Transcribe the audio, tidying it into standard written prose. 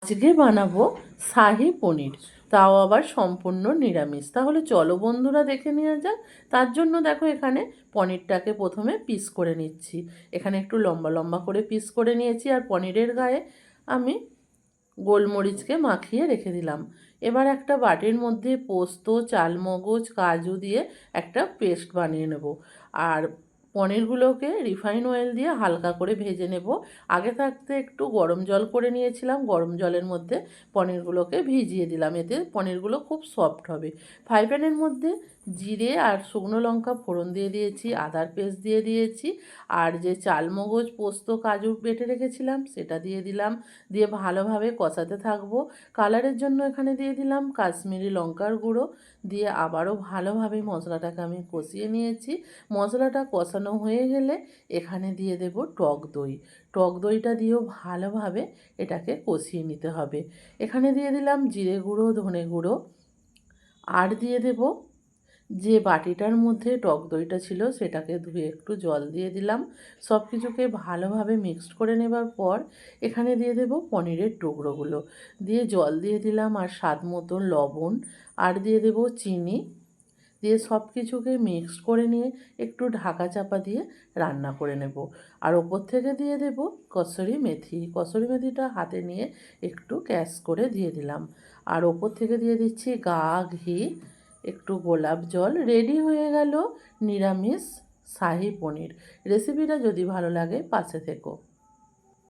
আজকে বানাবো শাহি পনির, তাও আবার সম্পূর্ণ নিরামিষ। তাহলে চলো বন্ধুরা দেখে নেওয়া যাক। তার জন্য দেখো এখানে পনিরটাকে প্রথমে পিস করে নিচ্ছি। এখানে একটু লম্বা লম্বা করে পিস করে নিয়েছি, আর পনিরের গায়ে আমি গোলমরিচকে মাখিয়ে রেখে দিলাম। এবার একটা বাটির মধ্যে পোস্ত, চালমগজ, কাজু দিয়ে একটা পেস্ট বানিয়ে নেব। আর পনিরগুলোকে রিফাইন অয়েল দিয়ে হালকা করে ভেজে নেব। আগে থাকতে একটু গরম জল করে নিয়েছিলাম, গরম জলের মধ্যে পনিরগুলোকে ভিজিয়ে দিলাম, এতে পনিরগুলো খুব সফট হবে। ফ্রাই প্যানের মধ্যে জিরে আর শুকনো লঙ্কা ফোড়ন দিয়ে দিয়েছি, আদার পেস্ট দিয়ে দিয়েছি, আর যে চালমগজ, পোস্ত, কাজু বেটে রেখেছিলাম সেটা দিয়ে দিলাম। দিয়ে ভালোভাবে কষাতে থাকবো। কালারের জন্য এখানে দিয়ে দিলাম কাশ্মীরি লঙ্কার গুঁড়ো। দিয়ে আবারও ভালোভাবে মশলাটাকে আমি কষিয়ে নিয়েছি। মশলাটা কষানো হয়ে গেলে এখানে দিয়ে দেব টক দই। টক দইটা দিয়েও ভালোভাবে এটাকে কষিয়ে নিতে হবে। এখানে দিয়ে দিলাম জিরে গুঁড়ো, ধনে গুঁড়ো, আর দিয়ে দেব যে বাটিটার মধ্যে টক দইটা ছিল সেটাকে ধুয়ে একটু জল দিয়ে দিলাম। সব কিছুকে ভালোভাবে মিক্সড করে নেবার পর এখানে দিয়ে দেব পনিরের টুকরোগুলো, দিয়ে জল দিয়ে দিলাম আর স্বাদ মতন লবণ, আর দিয়ে দেব চিনি। দিয়ে সব কিছুকে মিক্সড করে নিয়ে একটু ঢাকা চাপা দিয়ে রান্না করে নেব। আর ওপর থেকে দিয়ে দেব কসুরি মেথি। কসুরি মেথিটা হাতে নিয়ে একটু ক্যাশ করে দিয়ে দিলাম। আর ওপর থেকে দিয়ে দিচ্ছি গা ঘি, একটু গোলাপ জল। রেডি হয়ে গেল নিরামিষ শাহি পনির। রেসিপিটা যদি ভালো লাগে পাশে থেকো।